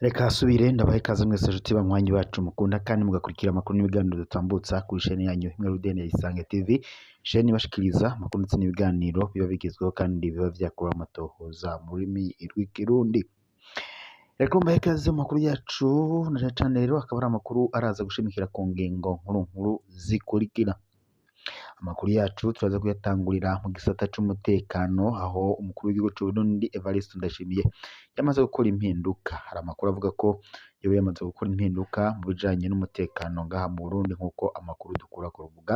Reka asubire ndabahe ikaze mwese nshuti banywanyi bacu mukunda kandi mugakurikira amakuru n'ibiganiro dutambutsa kuri chaîne yanyu imwe Rudende Isange TV, chaîne ibashikiriza amakuru ndetse n'ibiganiro biba bigezweho kandi biba vyakuba amatohoza mu rurimi rw'ikirundi. Reka mbahe ikaze mu makuru yacu na cane rero akaba ari amakuru araza gushimikira ku ngingo nkuru zikurikira. Amakuru yacu turaza kuyatangurira mu gisata c'umutekano aho umukuru w'igihugu c'u Burundi Evariste Ndayishimiye yamaze gukora impinduka. Hari amakuru avuga ko yoba yamaze gukora impinduka mu bijanye n'umutekano ngaha mu Burundi nk'uko amakuru dukura ku rubuga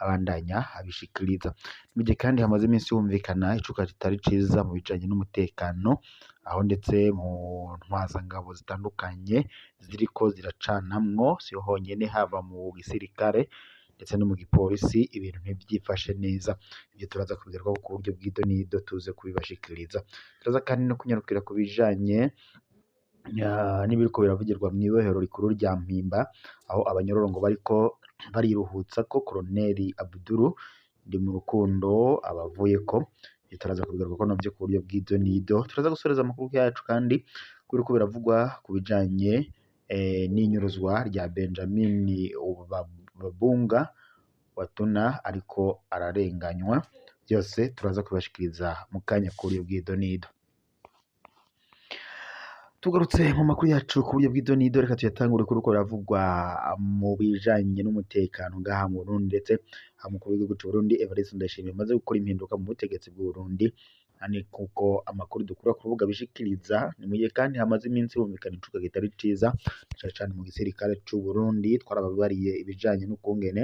abandanya abishikiriza. Mu gihe kandi hamaze iminsi humvikana icuka kitari ciza mu bijanye n'umutekano, aho ndetse mu ntwazangabo zitandukanye ziriko ziracanamwo, siho honyene haba mu gisirikare ndetse no mu gipolisi ibintu ntivyifashe neza. Ivyo turaza kubigarukaho ku buryo bw'ido n'ido tuze kubibashikiriza. Turaza kandi no kunyarukira ku bijanye n'ibiriko biravugirwa mw'ibohero rikuru rya Mpimba, aho abanyororo ngo bariko bariruhutsa ko Koloneli Abdul Ndimurukundo abavuyeko. Ivyo turaza kubigarukako navyo ku buryo bw'ido n'ido. Turaza gusoreza amakuru yacu kandi kubiriko biravugwa ku bijanye n'inyuruzwa rya Benjamin Babunga Watuna ariko ararenganywa. Byose turaza kubashikiriza mu kanya ku buryo bw'ido n'ido. Tugarutse mu makuru yacu ku buryo bw'ido n'ido, reka tuyatangure kuri uko biravugwa mu bijanye n'umutekano ngaha mu Burundi, ndetse umukuru w'igihugu c'u Burundi Evariste Ndayishimiye amaze gukora impinduka mu butegetsi bw'u Burundi, ani kuko amakuru dukura ku rubuga bishikiriza. Ni mu gihe kandi hamaze iminsi humvikana icuka kitari ciza cane cane mu gisirikare c'u Burundi. Twarababariye ibijanye n'ukungene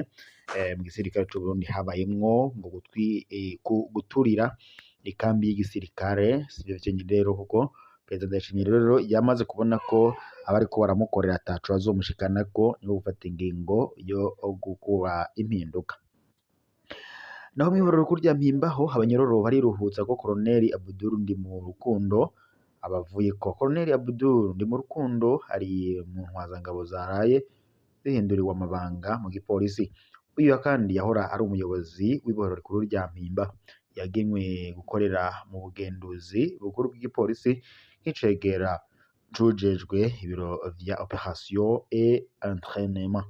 mu gisirikare c'u Burundi habayemwo ngo guturira ikambi y'igisirikare. Sivyo vyenyene rero kuko Perezida Ndayishimiye rero yamaze kubona ko abariko baramukorera ataco bazomushikanako, niho gufata ingingo yo gukora impinduka. Naho mw'ibohero rikuru rya Mpimba ho abanyororo bariruhutsa ko Koloneli Abdul Ndimurukundo abavuyeko. Koloneli Abdul Ndimurukundo ari mu ntwazangabo zaraye zihinduriwe amabanga mu gipolisi. Uyu kandi yahora ari umuyobozi w'ibohero rikuru rya Mpimba, yagenywe gukorera mu bugenduzi bukuru bw'igipolisi nk'icegera c'uwujejwe ibiro vya operation et entraînement.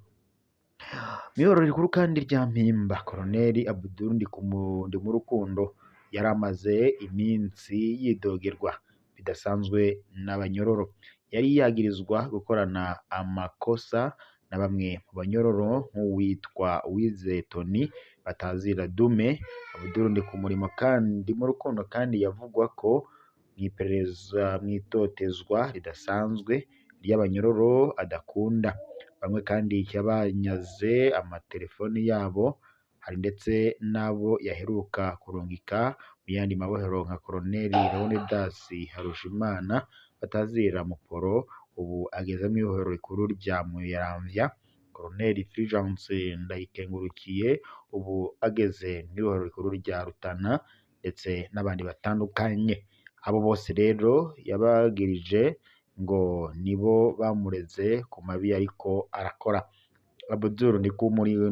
Mw'ibohero rikuru kandi rya Mpimba, Koloneli Abdul Ndimurukundo yari amaze iminsi yidogerwa bidasanzwe n'abanyororo. Yari yagirizwa gukorana amakosa na bamwe mu banyororo nk'uwitwa Wize Tony batazira Dume. Abdul Ndimurukundo kandi yavugwa ko mw'itotezwa ridasanzwe ry'abanyororo adakunda. Bamwe kandi yabanyaze amatelefoni yabo. Hari ndetse n'abo yaheruka kurungika mu yandi mabohero nka Koloneli Leonidas Harushimana batazira Muporo, ubu ageze mw'ibohero rikuru rya Muramvya. Koloneli Fulgence Ndayikengurukiye ubu ageze mw'ibohero rikuru rya Rutana, ndetse n'abandi batandukanye. Abo bose rero yabagirije ngo nibo bamureze ku mabi ariko arakora. Abdul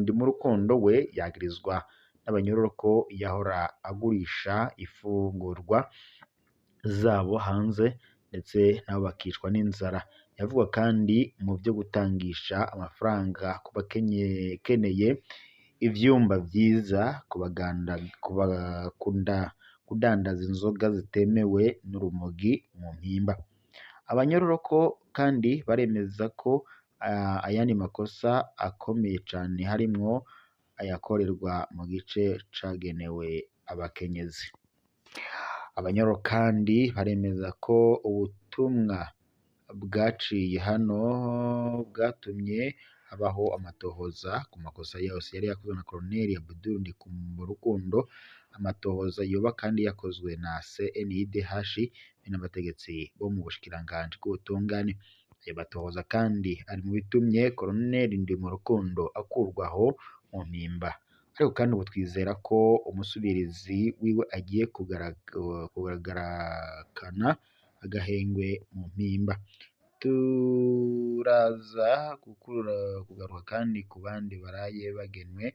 Ndimurukundo we yagirizwa n'abanyororo ko yahora agurisha ifungurwa zabo hanze, ndetse nabo bakicwa n'inzara. Yavugwa kandi mu vyo gutangisha amafaranga ku bakeneye ivyumba vyiza, kudandaza inzoga zitemewe n'urumogi mu Mpimba. Abanyororo ko kandi baremeza ko ayandi makosa akomeye cane harimwo ayakorerwa mu gice cagenewe abakenyezi. Abanyororo kandi baremeza ko ubutumwa bwaciye hano bwatumye habaho amatohoza ku makosa yose yari yakozwe na Koloneli Abdul Ndimurukundo. Amatohoza yoba kandi yakozwe na CNIDH n'abategetsi bo mu bushikiranganji bw'ubutungane. Ayo matohoza kandi ari mu bitumye Koloneli Ndimurukundo akurwaho mu Mpimba. Ariko kandi ubu twizera ko umusubirizi wiwe agiye kugaragara agahengwe mu Mpimba. Turaza kugaruka kandi ku bandi baraye bagenwe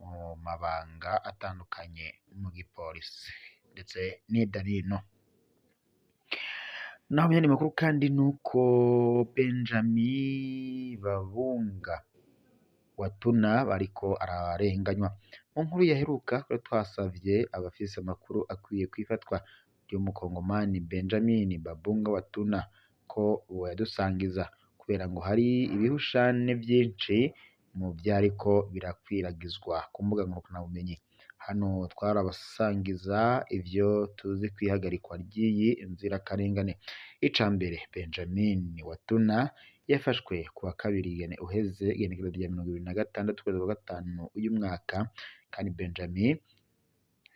mu mabanga atandukanye mu gipolisi ndetse n'idarino. Naho mu yandi makuru kandi nuko Benjamin Babunga Watuna bariko ararenganywa. Mu nkuru yaheruka twasavye abafise amakuru akwiye kwifatwa ry'umukongomani Benjamin Babunga Watuna ko boyadusangiza kubera ngo hari ibihushane vyinshi mu vyariko birakwiragizwa ku mbuga ngurukanabumenyi. Hano twarabasangiza ivyo tuzi kwihagarikwa ry'iyi nzirakarengane. Ica mbere, Benjamin Watuna yafashwe kuwa kabiri uheze igenekerezo rya 26 kwezi kwa gatanu uyu mwaka, kandi Benjamin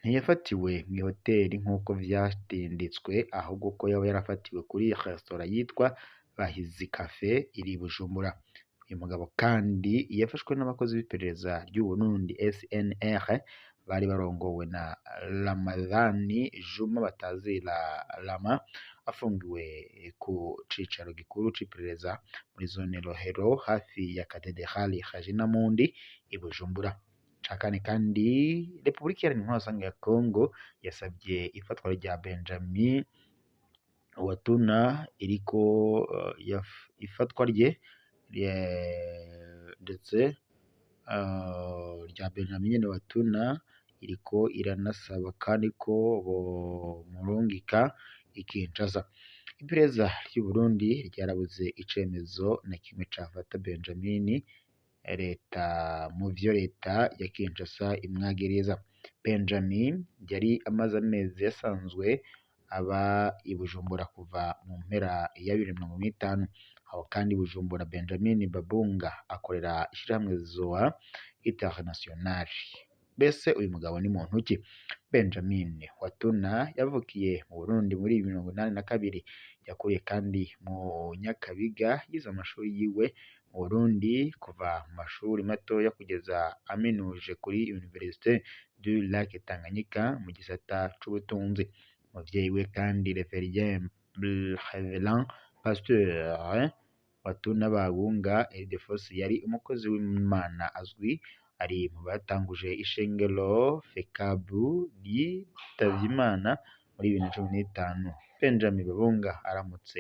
ntiyafatiwe mw'ihoteli nk'uko vyatinditswe, ahubwo ko yaba yarafatiwe kuri restaurant yitwa Bahizi Cafe iri Bujumbura. Uyu mugabo kandi yafashwe n'abakozi b'iperereza ry'u Burundi SNR bari barongowe na Ramadhani Juma batazira Rama, afungiwe ku cicaro gikuru c'iperereza muri zone Rohero hafi ya Katedrali Khajinamundi i Bujumbura. Cakane kandi Repubulika Iharanira Intwaro ya Kongo yasabye ifatwa rya Benjamin Watuna iriko ifatwa rye ndetse rya Benjamin Watuna iriko iranasaba kandi ko bomurungika i Kinshasa. Iperereza ry'u Burundi ryarabuze icemezo na kimwe cafata Benjamin mu vyo leta ya Kinshasa imwagiriza. Benjamin yari amaze amezi yasanzwe aba i Bujumbura kuva mu mpera ya 2015. Aho kandi Bujumbura Benjamin Babunga akorera ishirahamwe ZOA International. Bese uyu mugabo ni muntu ki? Benjamin Watuna yavukiye mu Burundi muri 1982, yakuriye kandi mu Nyakabiga, yize amashuri yiwe mu Burundi kuva mu mashuri matoya kugeza aminuje kuri Université du Lac Tanganyika mu gisata c'ubutunzi. Umuvyeyi we kandi Reverend Pasteur Watuna Babunga Ildefonse yari umukozi w'Imana azwi, ari mu batanguje ishengero Fekabu ryitavye Imana muri 2015. Benjamin Babunga arubatse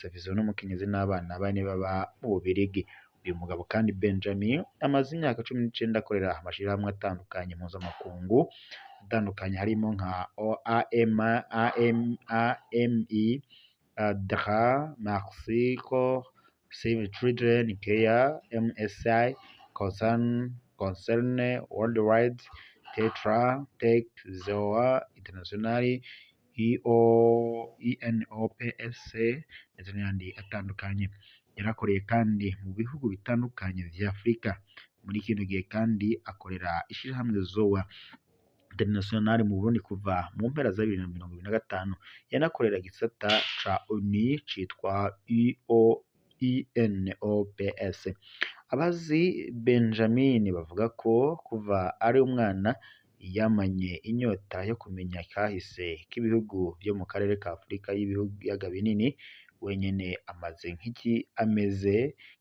afise n'umukenyezi n'abana bane baba mu Bubirigi. Uyu mugabo kandi Benjamin amaze imyaka 19 akorera amashirahamwe atandukanye mpuzamakungu atandukanye harimo nka AMI, DRA, Merci Corps, Save Children Care, MSI, Concern Worldwide, Tetra, Tech, ZOA International, ENOPS ndetse n'ayandi atandukanye. Yarakoreye kandi mu bihugu bitandukanye vya Afrika. Muri kino gihe kandi akorera ishirahamwe ZOA International mu Burundi kuva mu mpera za 2025. Yanakorera gisata ca ONU citwa ENOPS. Abazi Benjamin bavuga ko kuva ari umwana yamanye inyota yo kumenya kahise k'ibihugu vyo mu karere ka Afrika y'ibiyaga binini. Wenyene ameze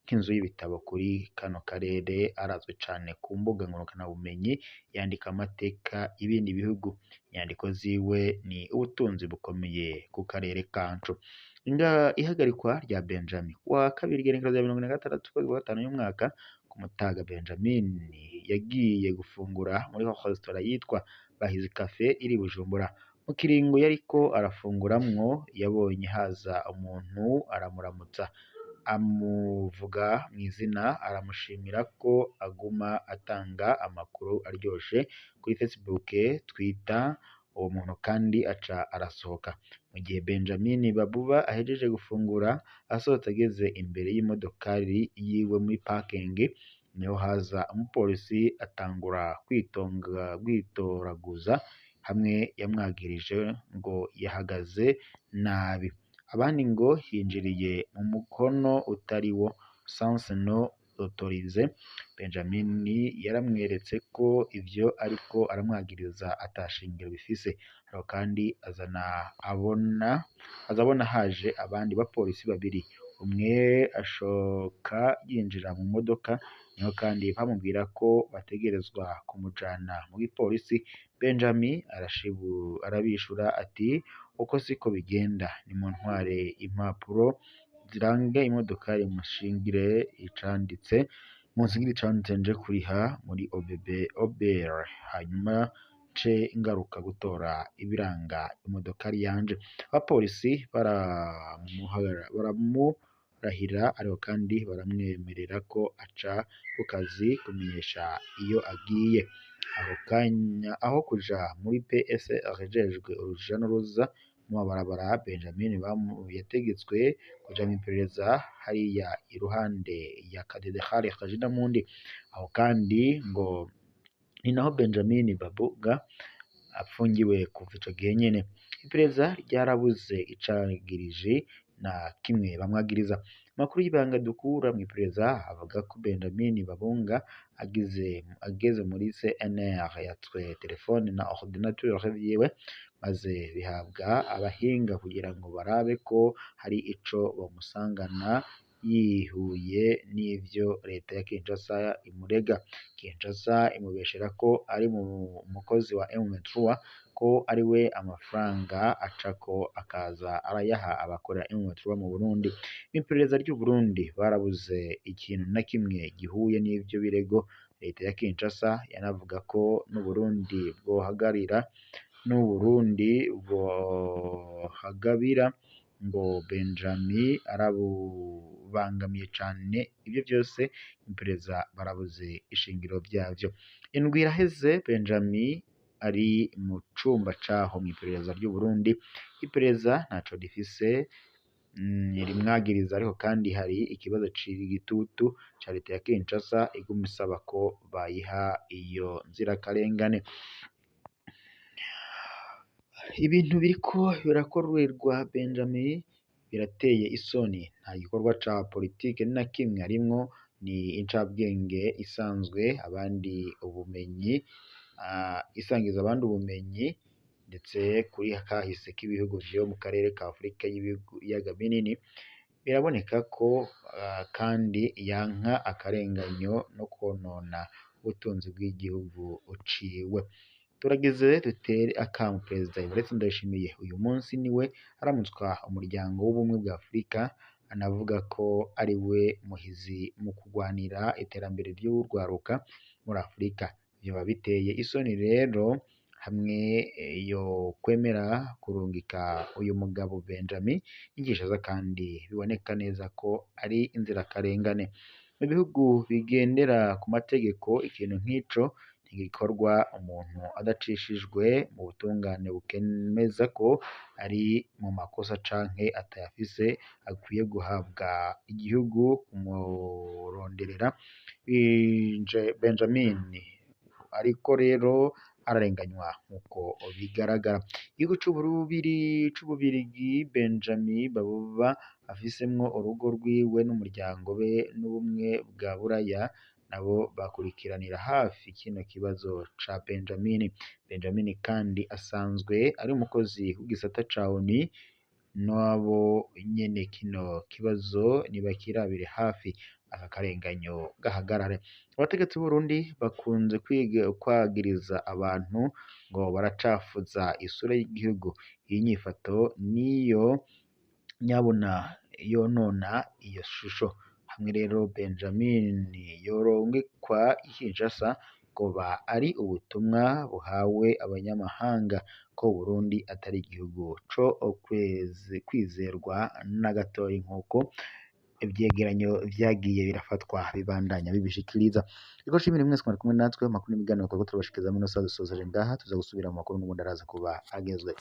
nk'inzu y'ibitabo kuri kano karere, arazwe cane ku mbuga ngurukanabumenyi, yandika amateka y'ibindi bihugu. Inyandiko ziwe ni ubutunzi bukomeye ku karere kacu. Ihagarikwa rya Benjamin wa kabiri igenekerezo rya 26 kwezi kwa gatanu uyu mwaka ku Mutaga, Benjamin yagiye gufungura muri restaurant yitwa Bahizi Cafe iri Bujumbura. Mu kiringo yariko arafunguramwo yabonye haza umuntu aramuramutsa, amuvuga mw'izina, aramushimira ko aguma atanga amakuru aryoshe kuri Facebook, Twitter. Uwo muntu kandi aca arasohoka. Mu gihe Benjamin Babuba ahejeje gufungura, asohotse ageze imbere y'imodokari yiwe muri parking, niho haza umupolisi atangura kwitoraguza hamwe yamwagirije ngo yahagaze nabi, abandi ngo hinjiriye mu mukono utari wo, sans non autorisé. Benjamin yaramweretse ko ivyo ariko aramwagiriza atashingiro bifise. Ariko kandi azabona haje abandi bapolisi babiri, umwe ashoka yinjira mu modoka niho kandi bamubwira ko bategerezwa kumujana mu gipolisi. Benjamin arabishura ati uko siko bigenda, nimuntware impapuro ziranga imodokari munshingire icanditse nje kuriha muri OBR, hanyuma nce ngaruka gutora ibiranga imodokari yanje. Abapolisi baramurahira ariko kandi baramwemerera ko aca ku kazi kumenyesha iyo agiye. Ako kanya aho kuja muri PS ajejwe uruja n'uruza mu mabarabara, Benjamin yategetswe kuja mw'iperereza hariya iruhande ya Katedrali Kajinamundi. Aho kandi ngo ni naho Benjamin Babuga apfungiwe kuva ico gihe nyene. Iperereza ryarabuze icagirije na kimwe bamwagiriza. Amakuru y'ibanga dukura mw'iperereza avuga ko Benjamin Babunga ageze muri CNR yatswe telefone na ordinateur vyiwe, maze bihabwa abahinga kugira ngo barabe ko hari ico bamusangana yihuye n'ivyo leta ya Kinshasa imurega. Kinshasa imubeshera ko ari umukozi wa M23, ko ari we amafaranga acako akaza arayaha abakorera M23 mu Burundi. Iperereza ry'u Burundi barabuze ikintu na kimwe gihuye n'ivyo birego. Leta ya Kinshasa yanavuga ko n'Uburundi bwohagabira ngo Benjamin arabubangamiye cane. Ivyo vyose iperereza barabuze ishingiro vyavyo. Indwi iraheze Benjamin ari mu cumba caho mw'iperereza ry'u Burundi. Iperereza ntaco rifise rimwagiriza, ariko kandi hari ikibazo c'igitutu ca leta ya Kinshasa iguma isaba ko bayiha iyo nzirakarengane. Ibintu biriko birakorerwa Benjamin birateye isoni. Nta gikorwa ca politike na kimwe arimwo, ni incabwenge isangiza abandi ubumenyi ndetse kuri kahise k'ibihugu vyo mu karere ka Afurika y'ibiyaga binini. Biraboneka ko kandi yanka akarenganyo no konona ubutunzi bw'igihugu uciwe. Turageze dutere akamu Perezida Evariste Ndayishimiye. Uyu munsi niwe aramutswa umuryango w'ubumwe bwa Afurika, anavuga ko ari we muhizi mu kugwanira iterambere ry'urwaruka muri Afurika. Vyoba biteye isoni rero hamwe yo kwemera kurungika uyu mugabo Benjamin Kinshasa, kandi biboneka neza ko ari inzirakarengane. Mu bihugu bigendera ku mategeko ikintu nk'ico ntigikorwa umuntu adacishijwe mu butungane bukemeza ko ari mu makosa canke atayafise, akwiye guhabwa igihugu kumuronderera. Benjamin ariko rero ararenganywa nk'uko bigaragara. Igihugu c'Ububirigi Benjamin Babuba afisemwo urugo rwiwe n'umuryango we n'ubumwe bwa Buraya nabo bakurikiranira hafi kino kibazo ca Benjamin. Benjamin kandi asanzwe ari umukozi w'igisata ca ONU, nabo nyene kino kibazo nibakirabire hafi aka karenganyo gahagarare. Abategetsi b'Uburundi bakunze kwagiriza abantu ngo baracafuza isura y'igihugu. Iyi nyifato niyo nyabuna yonona iyo shusho. Hamwe rero Benjamin yorongekwa Kinshasa, koba ari ubutumwa buhawe abanyamahanga ko Burundi atari igihugu co kwizerwa na gatoyi, nk'uko ivyegeranyo vyagiye birafatwa bibandanya bibishikiriza. Riko shimira mwese mwari kumwe natwe makuru n'imiganiro twako turabashikiriza muno saa dusozaje ngaha, tuza gusubira mu makuru n'ubundi araza kuba agezwe.